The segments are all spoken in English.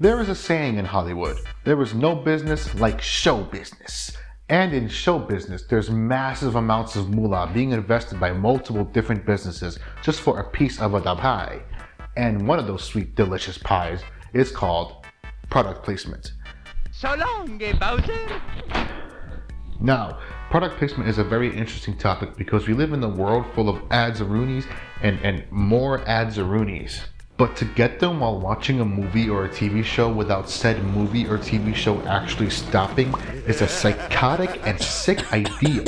There is a saying in Hollywood, there is no business like show business. And in show business, there's massive amounts of moolah being invested by multiple different businesses just for a piece of the pie. And one of those sweet, delicious pies is called product placement. So long, Bowser! Now, product placement is a very interesting topic because we live in a world full of ads-a-roonies and more ads-a-roonies. But to get them while watching a movie or a TV show without said movie or TV show actually stopping is a psychotic and sick idea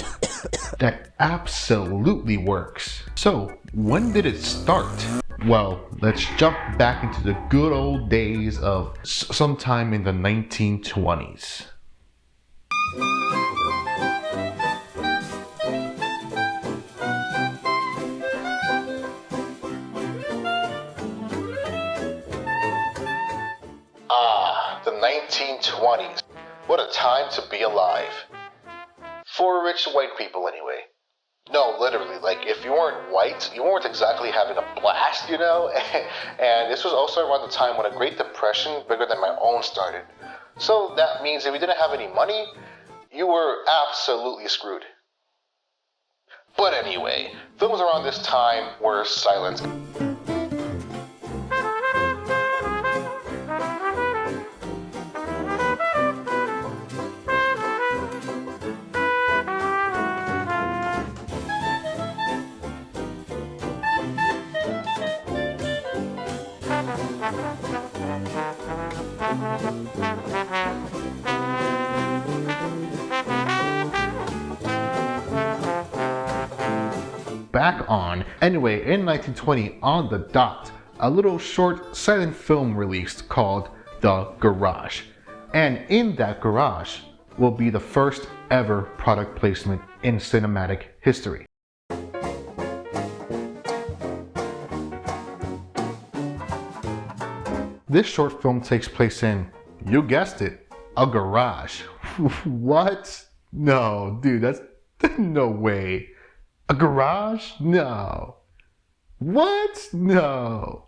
that absolutely works. So, when did it start? Well, let's jump back into the good old days of sometime in the 1920s. The 1920s. What a time to be alive. For rich white people, anyway. No, literally, like, if you weren't white, you weren't exactly having a blast, you know? And this was also around the time when a Great Depression, bigger than my own, started. So that means if you didn't have any money, you were absolutely screwed. But anyway, films around this time were silent. Back on. Anyway, in 1920, on the dot, a little short silent film released called The Garage. And in that garage will be the first ever product placement in cinematic history. This short film takes place in, you guessed it, a garage. What? No, dude, that's no way. A garage? No. What? No.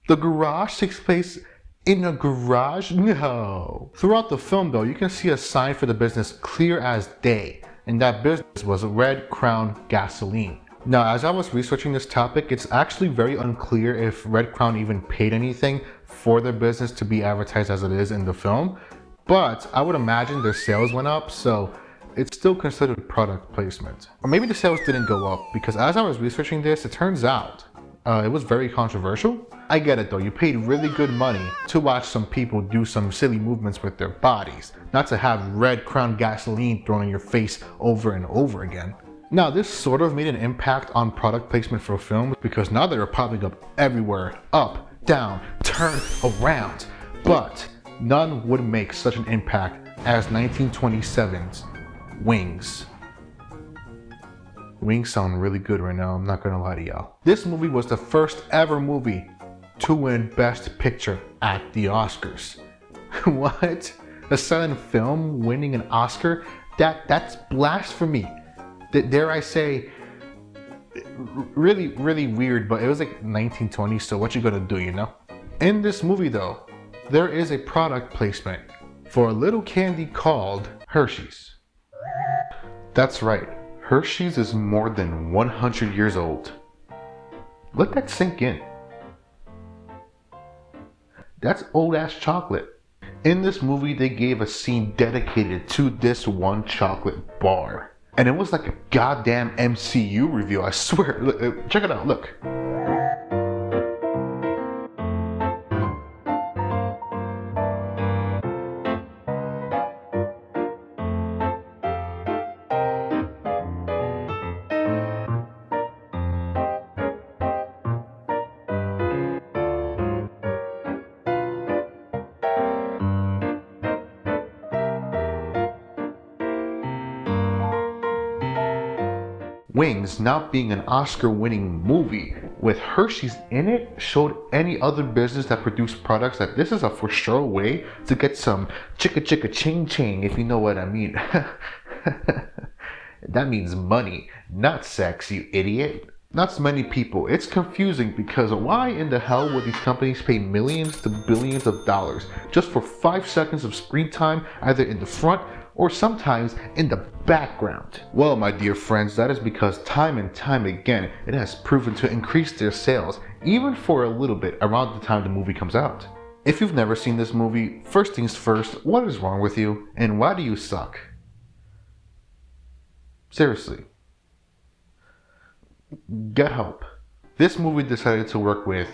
The garage takes place in a garage? No. Throughout the film, though, you can see a sign for the business clear as day, and that business was Red Crown Gasoline. Now, as I was researching this topic, it's actually very unclear if Red Crown even paid anything for their business to be advertised as it is in the film, but I would imagine their sales went up, so it's still considered product placement. Or maybe the sales didn't go up, because as I was researching this, it turns out it was very controversial. I get it though, you paid really good money to watch some people do some silly movements with their bodies, not to have Red Crown Gasoline thrown in your face over and over again. Now, this sort of made an impact on product placement for films because now they're popping up everywhere, up, down, turn, around, but none would make such an impact as 1927's Wings. Wings sound really good right now, I'm not gonna lie to y'all. This movie was the first ever movie to win Best Picture at the Oscars. What? A silent film winning an Oscar? That's blasphemy. Dare I say, really, really weird, but it was like 1920, so what you gonna do, you know? In this movie though, there is a product placement for a little candy called Hershey's. That's right, Hershey's is more than 100 years old. Let that sink in. That's old ass chocolate. In this movie, they gave a scene dedicated to this one chocolate bar. And it was like a goddamn MCU review, I swear. Look, check it out, look. Wings, not being an Oscar-winning movie with Hershey's in it, showed any other business that produced products that this is a for sure way to get some chicka chicka ching ching, if you know what I mean. That means money, not sex, you idiot. Not to many people. It's confusing because why in the hell would these companies pay millions to billions of dollars just for 5 seconds of screen time, either in the front or sometimes in the background? Well, my dear friends, that is because time and time again, it has proven to increase their sales, even for a little bit around the time the movie comes out. If you've never seen this movie, first things first, what is wrong with you and why do you suck? Seriously. Get help. This movie decided to work with,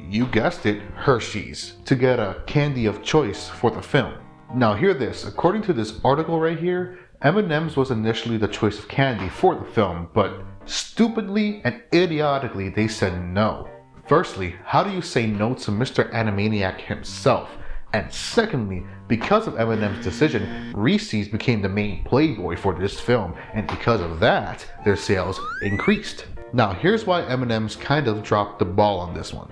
you guessed it, Hershey's, to get a candy of choice for the film. Now hear this, according to this article right here, M&M's was initially the choice of candy for the film, but stupidly and idiotically they said no. Firstly, how do you say no to Mr. Animaniac himself? And secondly, because of M&M's decision, Reese's became the main playboy for this film, and because of that, their sales increased. Now here's why M&M's kind of dropped the ball on this one.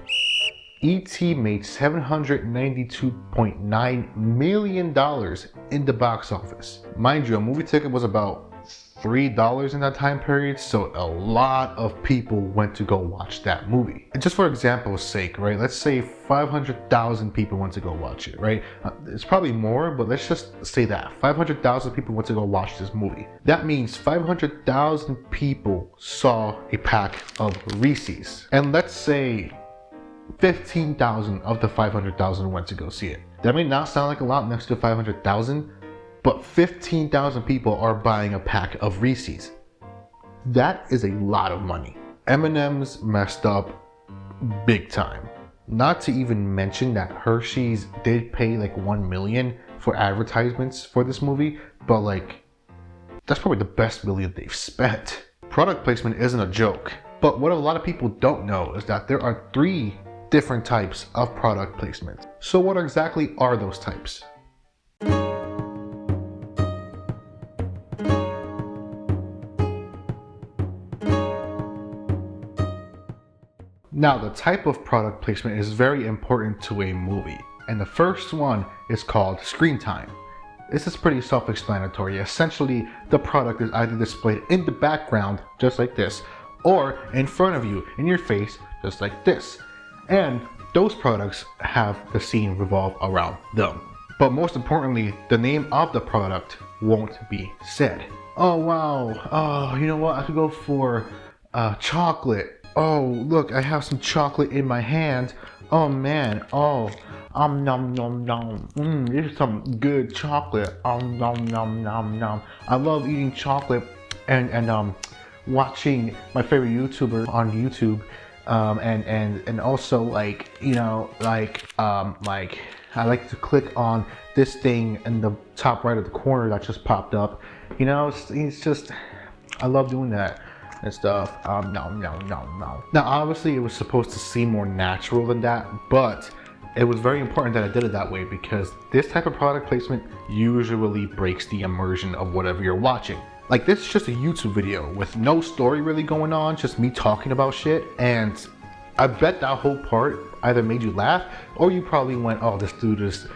E.T. made $792.9 million in the box office. Mind you, a movie ticket was about $3 in that time period, so a lot of people went to go watch that movie. And just for example's sake, right, let's say 500,000 people went to go watch it, right? It's probably more, but let's just say that 500,000 people went to go watch this movie. That means 500,000 people saw a pack of Reese's, and let's say 15,000 of the 500,000 went to go see it. That may not sound like a lot next to 500,000, but 15,000 people are buying a pack of Reese's. That is a lot of money. M&M's messed up big time. Not to even mention that Hershey's did pay like $1 million for advertisements for this movie, but like, that's probably the best million they've spent. Product placement isn't a joke, but what a lot of people don't know is that there are 3 different types of product placement. So what exactly are those types? Now, the type of product placement is very important to a movie, and the first one is called screen time. This is pretty self-explanatory. Essentially, the product is either displayed in the background, just like this, or in front of you, in your face, just like this. And those products have the scene revolve around them. But most importantly, the name of the product won't be said. Oh wow, oh, you know what, I could go for chocolate. Oh, look, I have some chocolate in my hand. Oh man, oh, nom nom nom. This is some good chocolate. Nom nom nom nom. I love eating chocolate and watching my favorite YouTuber on YouTube. And also like, you know, like I like to click on this thing in the top right of the corner that just popped up. You know, it's just, I love doing that and stuff. No. Now obviously it was supposed to seem more natural than that, but it was very important that I did it that way because this type of product placement usually breaks the immersion of whatever you're watching. Like, this is just a YouTube video with no story really going on, just me talking about shit, and I bet that whole part either made you laugh or you probably went, oh, this dude is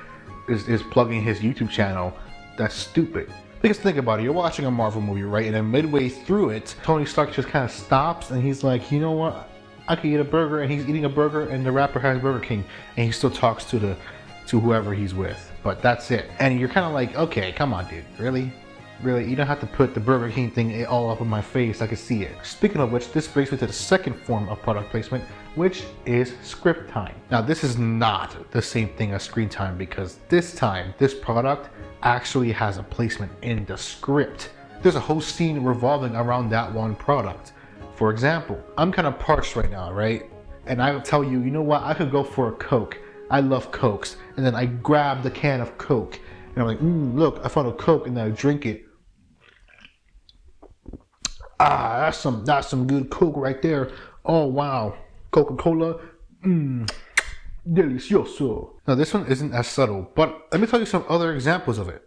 plugging his YouTube channel. That's stupid. Because think about it, you're watching a Marvel movie, right? And then midway through it, Tony Stark just kind of stops and he's like, you know what? I could eat a burger, and he's eating a burger and the rapper has Burger King and he still talks to whoever he's with. But that's it. And you're kind of like, okay, come on, dude. Really? Really, you don't have to put the Burger King thing all up in my face. I can see it. Speaking of which, this brings me to the second form of product placement, which is script time. Now, this is not the same thing as screen time because this time, this product actually has a placement in the script. There's a whole scene revolving around that one product. For example, I'm kind of parched right now, right? And I will tell you, you know what? I could go for a Coke. I love Cokes. And then I grab the can of Coke. And I'm like, look, I found a Coke, and then I drink it. Ah, that's some good Coke right there. Oh wow, Coca-Cola, delicioso. Now this one isn't as subtle, but let me tell you some other examples of it.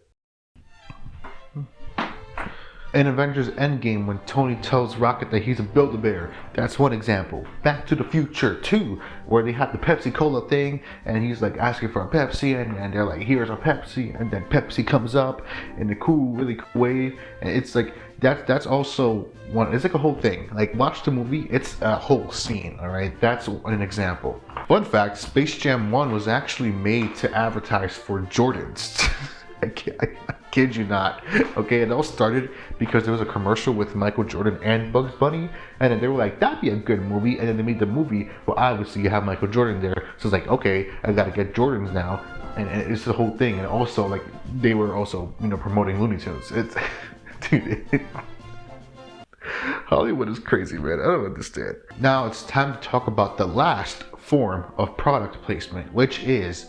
In Avengers Endgame, when Tony tells Rocket that he's a Build-A-Bear, that's one example. Back to the Future 2, where they have the Pepsi-Cola thing, and he's like asking for a Pepsi, and they're like, here's a Pepsi, and then Pepsi comes up in a cool, really cool way, and it's like, that's also one, it's like a whole thing. Like, watch the movie, it's a whole scene, alright? That's an example. Fun fact, Space Jam 1 was actually made to advertise for Jordans. I kid you not. Okay, it all started because there was a commercial with Michael Jordan and Bugs Bunny, and then they were like, that'd be a good movie, and then they made the movie. Well, obviously you have Michael Jordan there, so it's like, okay, I gotta get Jordans now, and it's the whole thing. And also, like, they were also, you know, promoting Looney Tunes. It's dude, Hollywood is crazy, man. I don't understand. Now it's time to talk about the last form of product placement, which is,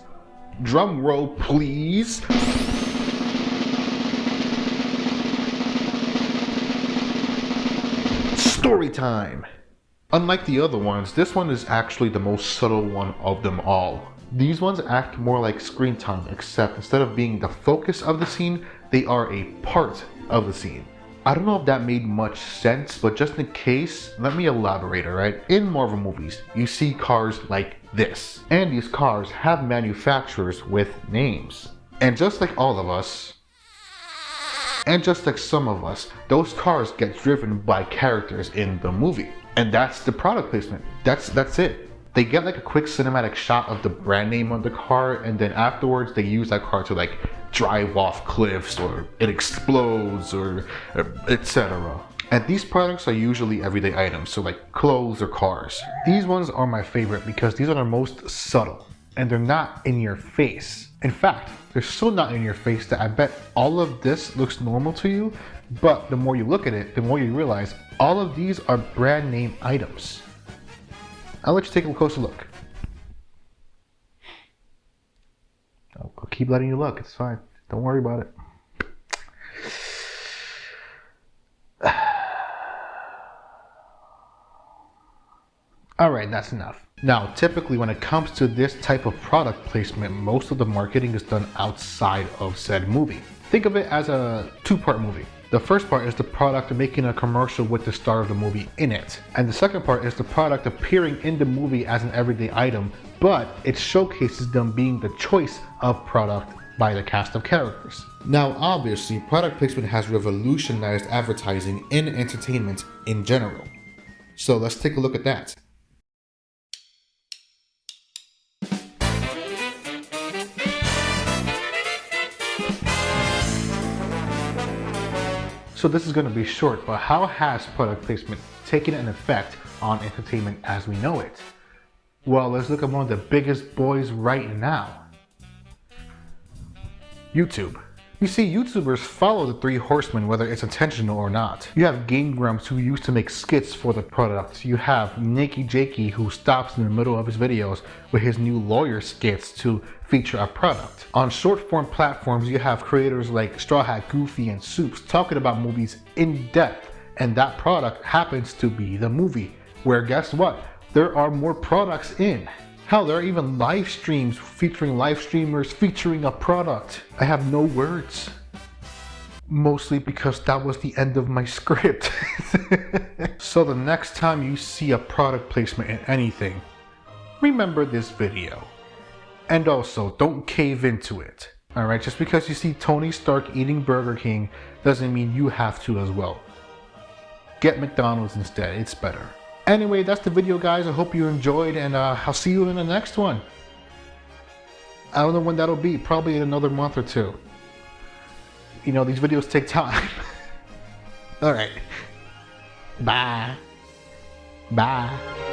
drum roll please, story time. Unlike the other ones, this one is actually the most subtle one of them all. These ones act more like screen time, except instead of being the focus of the scene, they are a part of the scene. I don't know if that made much sense, but just in case, let me elaborate, alright? In Marvel movies, you see cars like this, and these cars have manufacturers with names. And just like all of us, and just like some of us, those cars get driven by characters in the movie. And that's the product placement. That's it. They get like a quick cinematic shot of the brand name on the car, and then afterwards they use that car to like drive off cliffs, or it explodes, or etc. And these products are usually everyday items, so like clothes or cars. These ones are my favorite because these are the most subtle, and they're not in your face. In fact, they're so not in your face that I bet all of this looks normal to you, but the more you look at it, the more you realize all of these are brand name items. I'll let you take a closer look. I'll keep letting you look, it's fine. Don't worry about it. Alright, that's enough. Now, typically when it comes to this type of product placement, most of the marketing is done outside of said movie. Think of it as a two-part movie. The first part is the product making a commercial with the star of the movie in it. And the second part is the product appearing in the movie as an everyday item, but it showcases them being the choice of product by the cast of characters. Now, obviously, product placement has revolutionized advertising in entertainment in general. So let's take a look at that. So this is going to be short, but how has product placement taken an effect on entertainment as we know it? Well, let's look at one of the biggest boys right now. YouTube. You see, YouTubers follow the three horsemen whether it's intentional or not. You have Game Grumps who used to make skits for the product. You have Nicky Jakey who stops in the middle of his videos with his new lawyer skits to feature a product. On short form platforms, you have creators like Straw Hat Goofy and Soups talking about movies in depth, and that product happens to be the movie, where guess what? There are more products in. Hell, there are even live streams featuring live streamers featuring a product. I have no words. Mostly because that was the end of my script. So the next time you see a product placement in anything, remember this video. And also, don't cave into it. Alright, just because you see Tony Stark eating Burger King doesn't mean you have to as well. Get McDonald's instead, it's better. Anyway, that's the video, guys. I hope you enjoyed, and I'll see you in the next one. I don't know when that'll be, probably in another month or two. You know, these videos take time. Alright. Bye. Bye.